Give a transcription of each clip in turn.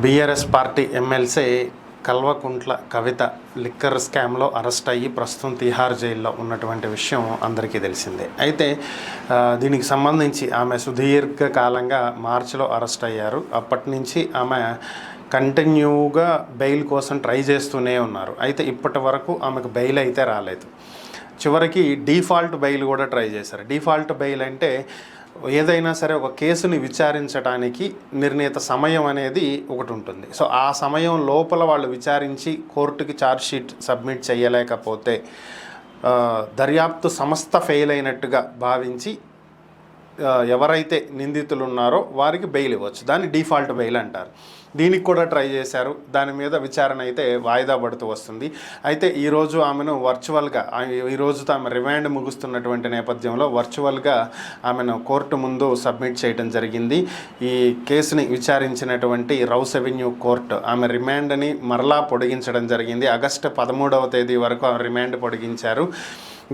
BRS party MLC Kalvakuntla Kavitha liquor స్కామ్లో arrest అయ్యి ప్రస్తుతం తిహార్ జైల్లో ఉన్నటువంటి విషయం అందరికీ తెలిసిందే. అయితే దీనికి సంబంధించి ఆమె సుదీర్ఘకాలంగా మార్చిలో అరెస్ట్ అయ్యారు. అప్పటి నుంచి ఆమె కంటిన్యూగా బెయిల్ కోసం ట్రై చేస్తూనే ఉన్నారు. అయితే ఇప్పటి వరకు ఆమెకు బెయిల్ అయితే రాలేదు. చివరికి డిఫాల్ట్ బెయిల్ కూడా ట్రై చేశారు. డిఫాల్ట్ బెయిల్ అంటే ఏదైనా సరే ఒక కేసుని విచారించడానికి నిర్ణీత సమయం అనేది ఒకటి ఉంటుంది. సో ఆ సమయం లోపల వాళ్ళు విచారించి కోర్టుకి ఛార్జ్షీట్ సబ్మిట్ చేయలేకపోతే దర్యాప్తు సంస్థ ఫెయిల్ అయినట్టుగా భావించి ఎవరైతే నిందితులు ఉన్నారో వారికి బెయిల్ ఇవ్వచ్చు. దాన్ని డిఫాల్ట్ బెయిల్ అంటారు. దీనికి కూడా ట్రై చేశారు. దాని మీద విచారణ అయితే వాయిదా పడుతూ వస్తుంది. అయితే ఈరోజు ఆమెను వర్చువల్గా ఈరోజుతో ఆమె రిమాండ్ ముగుస్తున్నటువంటి నేపథ్యంలో వర్చువల్గా ఆమెను కోర్టు ముందు సబ్మిట్ చేయడం జరిగింది. ఈ కేసుని విచారించినటువంటి రౌస్ అవెన్యూ కోర్టు ఆమె రిమాండ్ని మరలా పొడిగించడం జరిగింది. ఆగస్టు 13వ తేదీ వరకు ఆమె రిమాండ్ పొడిగించారు.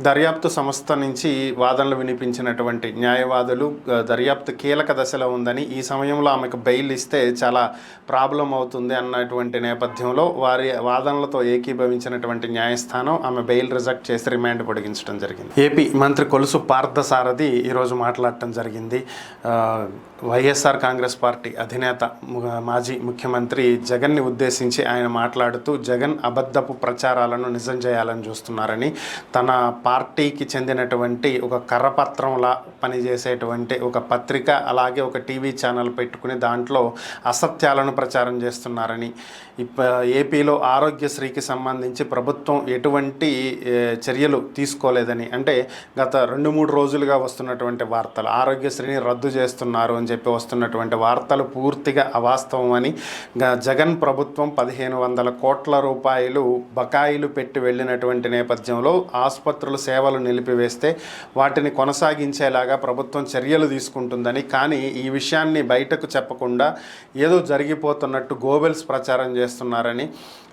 దర్యాప్తు సంస్థ నుంచి వాదనలు వినిపించినటువంటి న్యాయవాదులు దర్యాప్తు కీలక దశలో ఉందని, ఈ సమయంలో ఆమెకు బెయిల్ ఇస్తే చాలా ప్రాబ్లం అవుతుంది అన్నటువంటి నేపథ్యంలో వారి వాదనలతో ఏకీభవించినటువంటి న్యాయస్థానం ఆమె బెయిల్ రిజెక్ట్ చేసి రిమాండ్ పొడిగించడం జరిగింది. ఏపీ మంత్రి కొలుసు పార్థసారథి ఈరోజు మాట్లాడటం జరిగింది. వైఎస్ఆర్ కాంగ్రెస్ పార్టీ అధినేత మాజీ ముఖ్యమంత్రి జగన్ని ఉద్దేశించి ఆయన మాట్లాడుతూ జగన్ అబద్ధపు ప్రచారాలను నిజం చేయాలని చూస్తున్నారని, తన పార్టీకి చెందినటువంటి ఒక కర్రపత్రంలా పనిచేసేటువంటి ఒక పత్రిక అలాగే ఒక టీవీ ఛానల్ పెట్టుకుని దాంట్లో అసత్యాలను ప్రచారం చేస్తున్నారని, ఏపీలో ఆరోగ్యశ్రీకి సంబంధించి ప్రభుత్వం ఎటువంటి చర్యలు తీసుకోలేదని, అంటే గత 2-3 రోజులుగా వస్తున్నటువంటి వార్తలు ఆరోగ్యశ్రీని రద్దు చేస్తున్నారు అని చెప్పి వస్తున్నటువంటి వార్తలు పూర్తిగా అవాస్తవం అని, జగన్ ప్రభుత్వం 1500 కోట్ల రూపాయలు బకాయిలు పెట్టి వెళ్ళినటువంటి నేపథ్యంలో ఆసుపత్రుల సేవలు నిలిపివేస్తే వాటిని కొనసాగించేలాగా ప్రభుత్వం చర్యలు తీసుకుంటుందని, కానీ ఈ విషయాన్ని బయటకు చెప్పకుండా ఏదో జరిగిపోతున్నట్టు గోబెల్స్ ప్రచారం చేస్తున్నారని,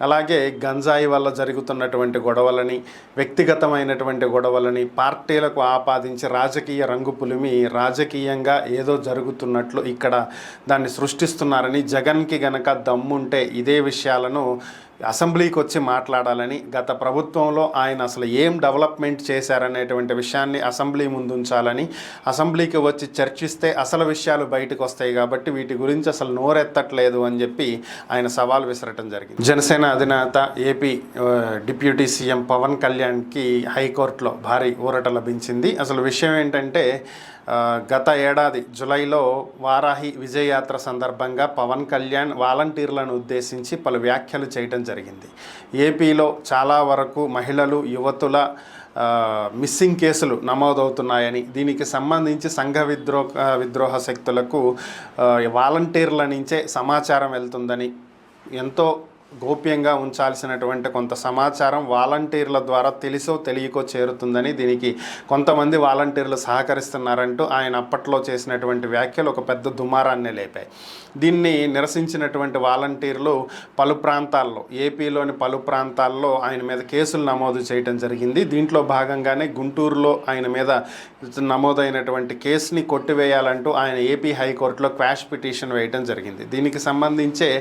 అలాగే గంజాయి వల్ల జరుగుతున్నటువంటి గొడవలని, వ్యక్తిగతమైనటువంటి గొడవలని పార్టీలకు ఆపాదించి రాజకీయ రంగు పులిమి రాజకీయంగా ఏదో జరుగుతున్నట్లు ఇక్కడ దాన్ని సృష్టిస్తున్నారని, జగన్కి గనక దమ్ముంటే ఇదే విషయాలను అసెంబ్లీకి వచ్చి మాట్లాడాలని, గత ప్రభుత్వంలో ఆయన అసలు ఏం డెవలప్మెంట్ చేశారనేటువంటి విషయాన్ని అసెంబ్లీ ముందు ఉంచాలని, అసెంబ్లీకి వచ్చి చర్చిస్తే అసలు విషయాలు బయటకు వస్తాయి కాబట్టి వీటి గురించి అసలు నోరెత్తట్లేదు అని చెప్పి ఆయన సవాల్ విసరటం జరిగింది. జనసేన అధినేత ఏపీ డిప్యూటీ సీఎం పవన్ కళ్యాణ్కి హైకోర్టులో భారీ ఊరట లభించింది. అసలు విషయం ఏంటంటే గత ఏడాది జులైలో వారాహి విజయయాత్ర సందర్భంగా పవన్ కళ్యాణ్ వాలంటీర్లను ఉద్దేశించి పలు వ్యాఖ్యలు చేయడం జరిగింది. ఏపీలో చాలా వరకు మహిళలు యువతుల మిస్సింగ్ కేసులు నమోదవుతున్నాయని, దీనికి సంబంధించి సంఘ విద్రోహ శక్తులకు వాలంటీర్ల నుంచే సమాచారం వెళ్తుందని, ఎంతో గోప్యంగా ఉంచాల్సినటువంటి కొంత సమాచారం వాలంటీర్ల ద్వారా తెలిసో తెలియకో చేరుతుందని, దీనికి కొంతమంది వాలంటీర్లు సహకరిస్తున్నారంటూ ఆయన అప్పట్లో చేసినటువంటి వ్యాఖ్యలు ఒక పెద్ద దుమారాన్నే లేపాయి. దీన్ని నిరసించినటువంటి వాలంటీర్లు పలు ప్రాంతాల్లో, ఏపీలోని పలు ప్రాంతాల్లో ఆయన మీద కేసులు నమోదు చేయడం జరిగింది. దీంట్లో భాగంగానే గుంటూరులో ఆయన మీద నమోదైనటువంటి కేసుని కొట్టివేయాలంటూ ఆయన ఏపీ హైకోర్టులో క్వాష్ పిటిషన్ వేయడం జరిగింది. దీనికి సంబంధించే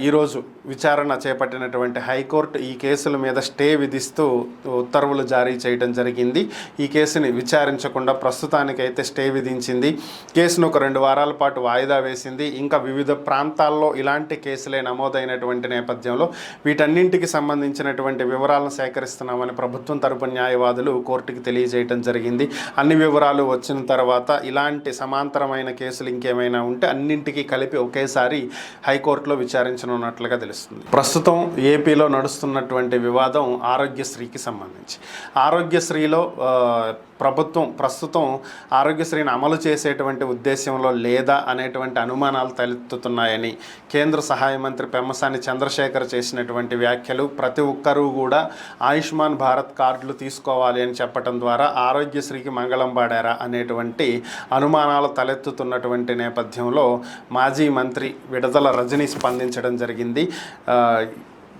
ఈరోజు విచారణ చేపట్టినటువంటి హైకోర్టు ఈ కేసుల మీద స్టే విధిస్తూ ఉత్తర్వులు జారీ చేయడం జరిగింది. ఈ కేసుని విచారించకుండా ప్రస్తుతానికైతే స్టే విధించింది. కేసును ఒక 2 వారాల పాటు వాయిదా వేసింది. ఇంకా వివిధ ప్రాంతాల్లో ఇలాంటి కేసులే నమోదైనటువంటి నేపథ్యంలో వీటన్నింటికి సంబంధించినటువంటి వివరాలను సేకరిస్తున్నామని ప్రభుత్వం తరపు న్యాయవాదులు కోర్టుకి తెలియజేయడం జరిగింది. అన్ని వివరాలు వచ్చిన తర్వాత ఇలాంటి సమాంతరమైన కేసులు ఇంకేమైనా ఉంటే అన్నింటికీ కలిపి ఒకేసారి హైకోర్టులో విచారించనున్నట్లుగా తెలుస్తుంది. ప్రస్తుతం ఏపీలో నడుస్తున్నటువంటి వివాదం ఆరోగ్యశ్రీకి సంబంధించి. ఆరోగ్యశ్రీలో ప్రభుత్వం ప్రస్తుతం ఆరోగ్యశ్రీని అమలు చేసేటువంటి ఉద్దేశంలో లేదా అనేటువంటి అనుమానాలు తలెత్తుతున్నాయని కేంద్ర సహాయ మంత్రి పెమ్మసాని చంద్రశేఖర్ చేసినటువంటి వ్యాఖ్యలు, ప్రతి ఒక్కరూ కూడా ఆయుష్మాన్ భారత్ కార్డులు తీసుకోవాలి అని చెప్పడం ద్వారా ఆరోగ్యశ్రీకి మంగళం పాడారా అనేటువంటి అనుమానాలు తలెత్తుతున్నటువంటి నేపథ్యంలో మాజీ మంత్రి విడదల రజని స్పందించడం జరిగింది.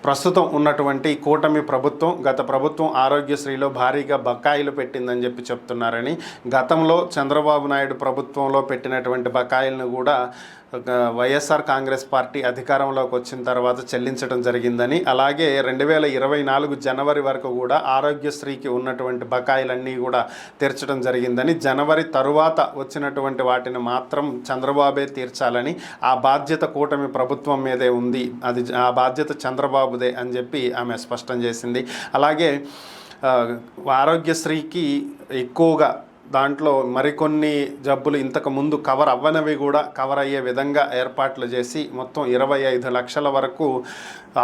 ప్రస్తుతం ఉన్నటువంటి కూటమి ప్రభుత్వం గత ప్రభుత్వం ఆరోగ్యశ్రీలో భారీగా బకాయిలు పెట్టిందని చెప్పి చెప్తున్నారని, గతంలో చంద్రబాబు నాయుడు ప్రభుత్వంలో పెట్టినటువంటి బకాయిలను కూడా వైఎస్ఆర్ కాంగ్రెస్ పార్టీ అధికారంలోకి వచ్చిన తర్వాత చెల్లించడం జరిగిందని, అలాగే 2024 జనవరి వరకు కూడా ఆరోగ్యశ్రీకి ఉన్నటువంటి బకాయిలన్నీ కూడా తీర్చడం జరిగిందని, జనవరి తరువాత వచ్చినటువంటి వాటిని మాత్రం చంద్రబాబే తీర్చాలని, ఆ బాధ్యత కూటమి ప్రభుత్వం మీదే ఉంది, అది ఆ బాధ్యత చంద్రబాబుదే అని చెప్పి ఆమె స్పష్టం చేసింది. అలాగే ఆరోగ్యశ్రీకి ఎక్కువగా దాంట్లో మరికొన్ని జబ్బులు ఇంతకు ముందు కవర్ అవ్వనవి కూడా కవర్ అయ్యే విధంగా ఏర్పాట్లు చేసి మొత్తం 25 లక్షల వరకు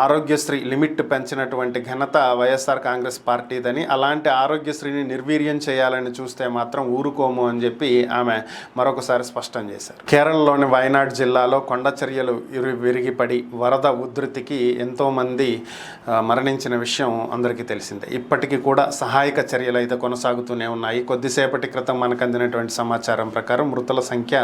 ఆరోగ్యశ్రీ లిమిట్ పెంచినటువంటి ఘనత వైఎస్ఆర్ కాంగ్రెస్ పార్టీదని, అలాంటి ఆరోగ్యశ్రీని నిర్వీర్యం చేయాలని చూస్తే మాత్రం ఊరుకోము అని చెప్పి ఆమె మరొకసారి స్పష్టం చేశారు. కేరళలోని వయనాడ్ జిల్లాలో కొండ చర్యలు విరిగిపడి వరద ఉధృతికి ఎంతోమంది మరణించిన విషయం అందరికీ తెలిసిందే. ఇప్పటికీ కూడా సహాయక చర్యలు అయితే కొనసాగుతూనే ఉన్నాయి. కొద్దిసేపటి క్రితం మనకు అందినటువంటి సమాచారం ప్రకారం మృతుల సంఖ్య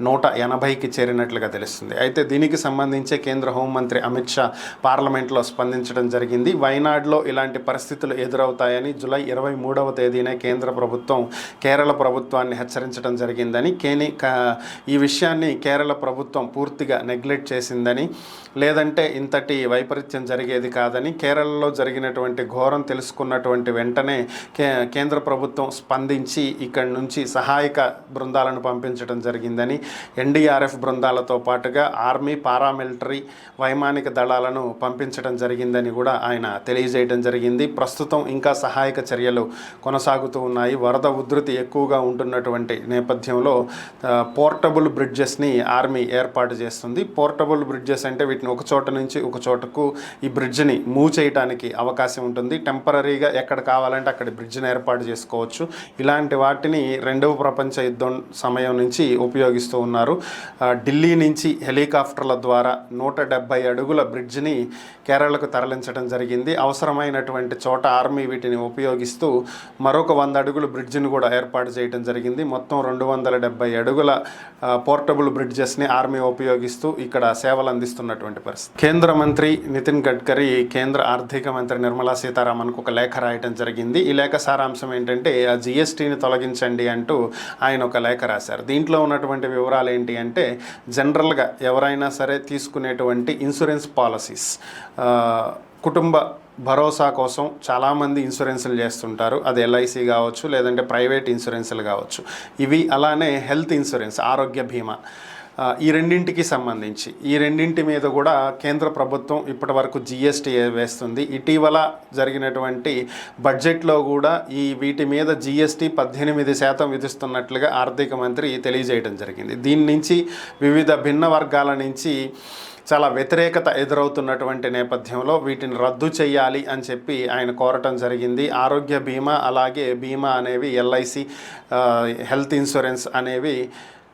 180కి చేరినట్లుగా తెలుస్తుంది. అయితే దీనికి సంబంధించి కేంద్ర హోంమంత్రి అమిత్ షా పార్లమెంట్లో స్పందించడం జరిగింది. వయనాడ్లో ఇలాంటి పరిస్థితులు ఎదురవుతాయని జూలై 23వ తేదీనే కేంద్ర ప్రభుత్వం కేరళ ప్రభుత్వాన్ని హెచ్చరించడం జరిగిందని, ఈ విషయాన్ని కేరళ ప్రభుత్వం పూర్తిగా నెగ్లెక్ట్ చేసిందని, లేదంటే ఇంతటి వైపరీత్యం జరిగేది కాదని, కేరళలో జరిగినటువంటి ఘోరం తెలుసుకున్నటువంటి వెంటనే కేంద్ర ప్రభుత్వం స్పందించి ఇక్కడి నుంచి సహాయక బృందాలను పంపించడం జరిగిందని, ఎన్డీఆర్ఎఫ్ బృందాలతో పాటుగా ఆర్మీ, పారామిలిటరీ, వైమానిక దళాలను పంపించడం జరిగిందని కూడా ఆయన తెలియజేయడం జరిగింది. ప్రస్తుతం ఇంకా సహాయక చర్యలు కొనసాగుతూ ఉన్నాయి. వరద ఉధృతి ఎక్కువగా ఉంటున్నటువంటి నేపథ్యంలో పోర్టబుల్ బ్రిడ్జెస్ని ఆర్మీ ఏర్పాటు చేస్తుంది. పోర్టబుల్ బ్రిడ్జెస్ అంటే వీటిని ఒక చోట నుంచి ఒక చోటకు ఈ బ్రిడ్జ్ని మూవ్ చేయడానికి అవకాశం ఉంటుంది. టెంపరీగా ఎక్కడ కావాలంటే అక్కడ బ్రిడ్జ్ని ఏర్పాటు చేసుకోవచ్చు. ఇలాంటి వాటిని రెండవ ప్రపంచ యుద్ధం సమయం నుంచి ఉపయోగిస్తూ ఉన్నారు. ఢిల్లీ నుంచి హెలికాప్టర్ల ద్వారా 170 అడుగుల బ్రిడ్జ్ని కేరళకు తరలించడం జరిగింది. అవసరమైనటువంటి చోట ఆర్మీ వీటిని ఉపయోగిస్తూ మరొక 100 అడుగుల బ్రిడ్జిని కూడా ఏర్పాటు చేయడం జరిగింది. మొత్తం 270 అడుగుల పోర్టబుల్ బ్రిడ్జెస్ని ఆర్మీ ఉపయోగిస్తూ ఇక్కడ సేవలు అందిస్తున్నటువంటి పరిస్థితి. కేంద్ర మంత్రి నితిన్ గడ్కరీ కేంద్ర ఆర్థిక మంత్రి నిర్మలా సీతారామన్కు ఒక లేఖ రాయడం జరిగింది. ఈ లేఖ సారాంశం ఏంటంటే ఆ జీఎస్టీని తొలగించండి అంటూ ఆయన ఒక లేఖ రాశారు. దీంట్లో ఉన్నటువంటి వివరాలు ఏంటి అంటే, జనరల్గా ఎవరైనా సరే తీసుకునేటువంటి ఇన్సూరెన్స్ పాలసీస్, కుటుంబ భరోసా కోసం చాలామంది ఇన్సూరెన్సులు చేస్తుంటారు. అది ఎల్ఐసి కావచ్చు, లేదంటే ప్రైవేట్ ఇన్సూరెన్సులు కావచ్చు. ఇవి అలానే హెల్త్ ఇన్సూరెన్స్, ఆరోగ్య బీమా, ఈ రెండింటికి సంబంధించి ఈ రెండింటి మీద కూడా కేంద్ర ప్రభుత్వం ఇప్పటి వరకు జిఎస్టీ వేస్తుంది. ఇటీవల జరిగినటువంటి బడ్జెట్లో కూడా వీటి మీద జిఎస్టీ 18% విధిస్తున్నట్లుగా ఆర్థిక మంత్రి తెలియజేయడం జరిగింది. దీని నుంచి వివిధ భిన్న వర్గాల నుంచి చాలా వ్యతిరేకత ఎదురవుతున్నటువంటి నేపథ్యంలో వీటిని రద్దు చేయాలి అని చెప్పి ఆయన కోరటం జరిగింది. ఆరోగ్య బీమా అలాగే బీమా అనేవి, ఎల్ఐసి, హెల్త్ ఇన్సూరెన్స్ అనేవి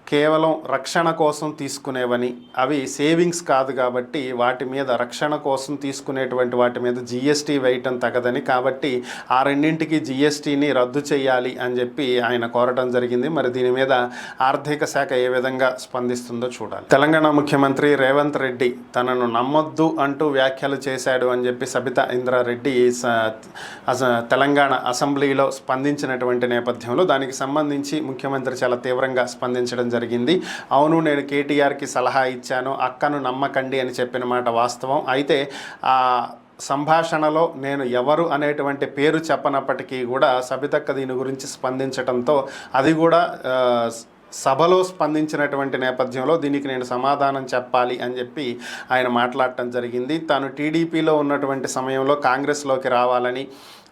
కేవలం రక్షణ కోసం తీసుకునేవని, అవి సేవింగ్స్ కాదు కాబట్టి వాటి మీద రక్షణ కోసం తీసుకునేటువంటి వాటి మీద జిఎస్టీ వేయటం తగదని, కాబట్టి ఆ రెండింటికి జిఎస్టీని రద్దు చేయాలి అని చెప్పి ఆయన కోరటం జరిగింది. మరి దీని మీద ఆర్థిక శాఖ ఏ విధంగా స్పందిస్తుందో చూడాలి. తెలంగాణ ముఖ్యమంత్రి రేవంత్ రెడ్డి తనను నమ్మొద్దు అంటూ వ్యాఖ్యలు చేశాడు అని చెప్పి సబితా ఇంద్రారెడ్డి తెలంగాణ అసెంబ్లీలో స్పందించినటువంటి నేపథ్యంలో దానికి సంబంధించి ముఖ్యమంత్రి చాలా తీవ్రంగా స్పందించడం జరిగింది. అవును, నేను కేటీఆర్కి సలహా ఇచ్చాను, అక్కను నమ్మకండి అని చెప్పిన మాట వాస్తవం. అయితే ఆ సంభాషణలో నేను ఎవరు అనేటువంటి పేరు చెప్పనప్పటికీ కూడా సబితక్క దీని గురించి స్పందించడంతో అది కూడా సభలో స్పందించినటువంటి నేపథ్యంలో దీనికి నేను సమాధానం చెప్పాలి అని చెప్పి ఆయన మాట్లాడటం జరిగింది. తాను టీడీపీలో ఉన్నటువంటి సమయంలో కాంగ్రెస్లోకి రావాలని,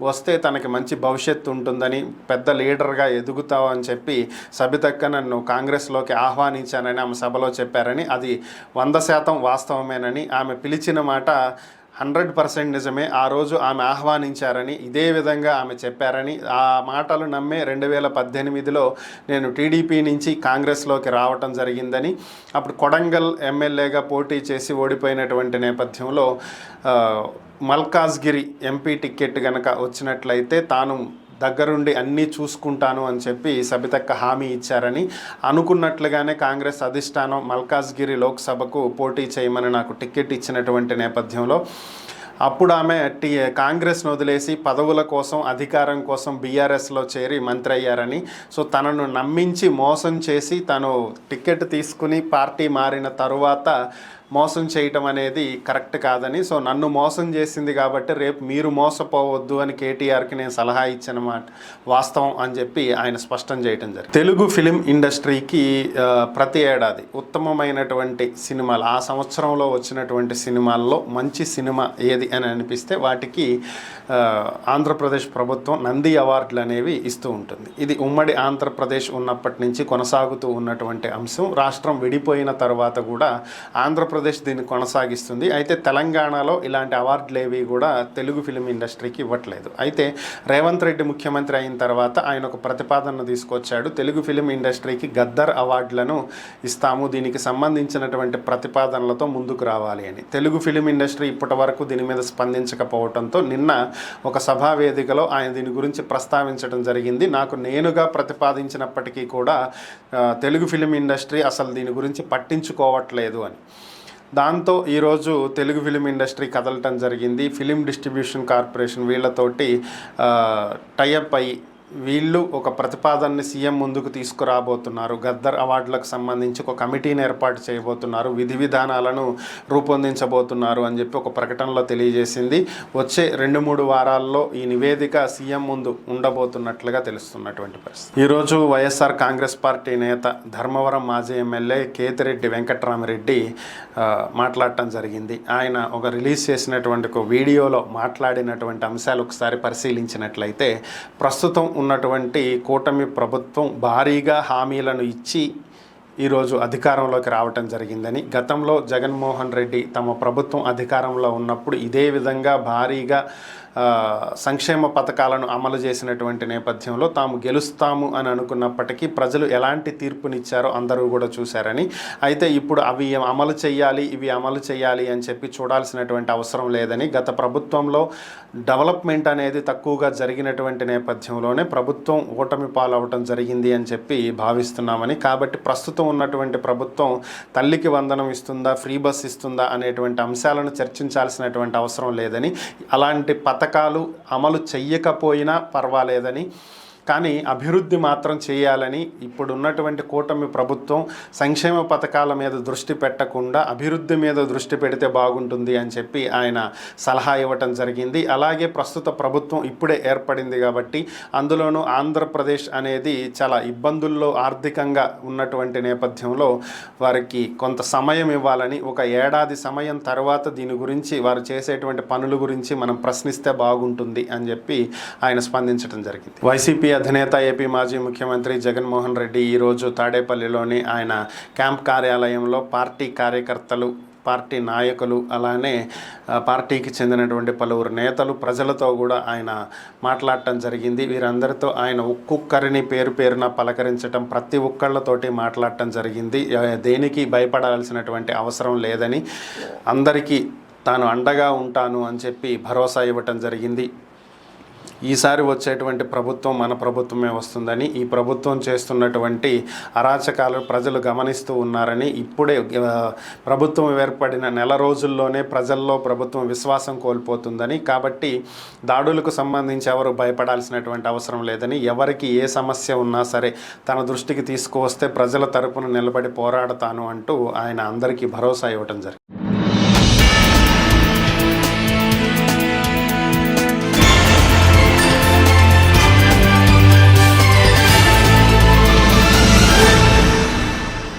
వస్తే తనకి మంచి భవిష్యత్తు ఉంటుందని, పెద్ద లీడర్గా ఎదుగుతావు అని చెప్పి సబితక్క నన్ను కాంగ్రెస్లోకి ఆహ్వానించానని ఆమె సభలో చెప్పారని, అది 100% వాస్తవమేనని, ఆమె పిలిచిన మాట 100% నిజమే. ఆ రోజు ఆమె ఆహ్వానించారని, ఇదే విధంగా ఆమె చెప్పారని, ఆ మాటలు నమ్మే 2018లో నేను టీడీపీ నుంచి కాంగ్రెస్లోకి రావటం జరిగిందని, అప్పుడు కొడంగల్ ఎమ్మెల్యేగా పోటీ చేసి ఓడిపోయినటువంటి నేపథ్యంలో మల్కాజ్గిరి ఎంపీ టికెట్ కనుక వచ్చినట్లయితే తాను దగ్గరుండి అన్నీ చూసుకుంటాను అని చెప్పి సబితక్క హామీ ఇచ్చారని, అనుకున్నట్లుగానే కాంగ్రెస్ అధిష్టానం మల్కాజ్గిరి లోక్సభకు పోటీ చేయమని నాకు టికెట్ ఇచ్చినటువంటి నేపథ్యంలో అప్పుడు ఆమె కాంగ్రెస్ను వదిలేసి పదవుల కోసం అధికారం కోసం బీఆర్ఎస్లో చేరి మంత్రి అయ్యారని, సో తనను నమ్మించి మోసం చేసి తను టికెట్ తీసుకుని పార్టీ మారిన తరువాత మోసం చేయటం అనేది కరెక్ట్ కాదని, సో నన్ను మోసం చేసింది కాబట్టి రేపు మీరు మోసపోవద్దు అని కేటీఆర్కి నేను సలహా ఇచ్చిన మాట వాస్తవం అని చెప్పి ఆయన స్పష్టం చేయడం జరిగింది. తెలుగు ఫిలిం ఇండస్ట్రీకి ప్రతి ఏడాది ఉత్తమమైనటువంటి సినిమాలు, ఆ సంవత్సరంలో వచ్చినటువంటి సినిమాల్లో మంచి సినిమా ఏది అని అనిపిస్తే వాటికి ఆంధ్రప్రదేశ్ ప్రభుత్వం నంది అవార్డులు అనేవి ఇస్తూ ఉంటుంది. ఇది ఉమ్మడి ఆంధ్రప్రదేశ్ ఉన్నప్పటి నుంచి కొనసాగుతూ ఉన్నటువంటి అంశం. రాష్ట్రం విడిపోయిన తర్వాత కూడా ఆంధ్రప్రదేశ్ దీన్ని కొనసాగిస్తుంది. అయితే తెలంగాణలో ఇలాంటి అవార్డులు ఏవి కూడా తెలుగు ఫిలిం ఇండస్ట్రీకి ఇవ్వట్లేదు. అయితే రేవంత్ రెడ్డి ముఖ్యమంత్రి అయిన తర్వాత ఆయన ఒక ప్రతిపాదన తీసుకొచ్చాడు. తెలుగు ఫిలిం ఇండస్ట్రీకి గద్దర్ అవార్డులను ఇస్తాము, దీనికి సంబంధించినటువంటి ప్రతిపాదనలతో ముందుకు రావాలి అని. తెలుగు ఫిలిం ఇండస్ట్రీ ఇప్పటి వరకు దీని మీద స్పందించకపోవడంతో నిన్న ఒక సభా వేదికలో ఆయన దీని గురించి ప్రస్తావించడం జరిగింది. నాకు నేనుగా ప్రతిపాదించినప్పటికీ కూడా తెలుగు ఫిలిం ఇండస్ట్రీ అసలు దీని గురించి పట్టించుకోవట్లేదు అని. దాంతో ఈరోజు తెలుగు ఫిలిం ఇండస్ట్రీ కదలటం జరిగింది. ఫిలిం డిస్ట్రిబ్యూషన్ కార్పొరేషన్ వీళ్ళతోటి టైఅప్ అయ్యి వీళ్ళు ఒక ప్రతిపాదనని సీఎం ముందుకు తీసుకురాబోతున్నారు. గద్దర్ అవార్డులకు సంబంధించి ఒక కమిటీని ఏర్పాటు చేయబోతున్నారు, విధి విధానాలను రూపొందించబోతున్నారు అని చెప్పి ఒక ప్రకటనలో తెలియజేసింది. వచ్చే 2-3 వారాల్లో ఈ నివేదిక సీఎం ముందు ఉండబోతున్నట్లుగా తెలుస్తున్నటువంటి పరిస్థితి. ఈరోజు వైఎస్ఆర్ కాంగ్రెస్ పార్టీ నేత ధర్మవరం మాజీ ఎమ్మెల్యే కేతిరెడ్డి వెంకట్రామరెడ్డి మాట్లాడటం జరిగింది. ఆయన ఒక రిలీజ్ చేసినటువంటి ఒక వీడియోలో మాట్లాడినటువంటి అంశాలు ఒకసారి పరిశీలించినట్లయితే, ప్రస్తుతం ఉన్నటువంటి కూటమి ప్రభుత్వం భారీగా హామీలను ఇచ్చి ఈరోజు అధికారంలోకి రావటం జరిగిందని, గతంలో జగన్మోహన్ రెడ్డి తమ ప్రభుత్వం అధికారంలో ఉన్నప్పుడు ఇదే విధంగా భారీగా సంక్షేమ పథకాలను అమలు చేసినటువంటి నేపథ్యంలో తాము గెలుస్తాము అని అనుకున్నప్పటికీ ప్రజలు ఎలాంటి తీర్పునిచ్చారో అందరూ కూడా చూశారని, అయితే ఇప్పుడు అవి అమలు చేయాలి, ఇవి అమలు చేయాలి అని చెప్పి చూడాల్సినటువంటి అవసరం లేదని, గత ప్రభుత్వంలో డెవలప్మెంట్ అనేది తక్కువగా జరిగినటువంటి నేపథ్యంలోనే ప్రభుత్వం ఓటమి పాలవటం జరిగింది అని చెప్పి భావిస్తున్నామని, కాబట్టి ప్రస్తుతం ఉన్నటువంటి ప్రభుత్వం తల్లికి వందనం ఇస్తుందా, ఫ్రీ బస్ ఇస్తుందా అనేటువంటి అంశాలను చర్చించాల్సినటువంటి అవసరం లేదని, అలాంటి పథకాలు అమలు చెయ్యకపోయినా పర్వాలేదని, కానీ అభివృద్ధి మాత్రం చేయాలని ఇప్పుడు ఉన్నటువంటి కూటమి ప్రభుత్వం సంక్షేమ పథకాల మీద దృష్టి పెట్టకుండా అభివృద్ధి మీద దృష్టి పెడితే బాగుంటుంది అని చెప్పి ఆయన సలహా ఇవ్వటం జరిగింది. అలాగే ప్రస్తుత ప్రభుత్వం ఇప్పుడే ఏర్పడింది కాబట్టి, అందులోనూ ఆంధ్రప్రదేశ్ అనేది చాలా ఇబ్బందుల్లో ఆర్థికంగా ఉన్నటువంటి నేపథ్యంలో వారికి కొంత సమయం ఇవ్వాలని, ఒక ఏడాది సమయం తర్వాత దీని గురించి వారు చేసేటువంటి పనుల గురించి మనం ప్రశ్నిస్తే బాగుంటుంది అని చెప్పి ఆయన స్పందించడం జరిగింది. వైసీపీ అధినేత ఏపీ మాజీ ముఖ్యమంత్రి జగన్మోహన్ రెడ్డి ఈరోజు తాడేపల్లిలోని ఆయన క్యాంప్ కార్యాలయంలో పార్టీ కార్యకర్తలు, పార్టీ నాయకులు, అలానే పార్టీకి చెందినటువంటి పలువురు నేతలు, ప్రజలతో కూడా ఆయన మాట్లాడటం జరిగింది. వీరందరితో ఆయన ఒక్కొక్కరిని పేరున పలకరించడం, ప్రతి ఒక్కళ్ళతోటి మాట్లాడటం జరిగింది. దేనికి భయపడాల్సినటువంటి అవసరం లేదని, అందరికీ తాను అండగా ఉంటాను అని చెప్పి భరోసా ఇవ్వటం జరిగింది. ఈసారి వచ్చేటువంటి ప్రభుత్వం మన ప్రభుత్వమే వస్తుందని, ఈ ప్రభుత్వం చేస్తున్నటువంటి అరాచకాలు ప్రజలు గమనిస్తూ ఉన్నారని, ఇప్పుడే ప్రభుత్వం ఏర్పడిన నెల రోజుల్లోనే ప్రజల్లో ప్రభుత్వం విశ్వాసం కోల్పోతుందని, కాబట్టి దాడులకు సంబంధించి ఎవరు భయపడాల్సినటువంటి అవసరం లేదని, ఎవరికి ఏ సమస్య ఉన్నా సరే తన దృష్టికి తీసుకువస్తే ప్రజల తరపున నిలబడి పోరాడతాను అంటూ ఆయన అందరికీ భరోసా ఇవ్వటం జరిగింది.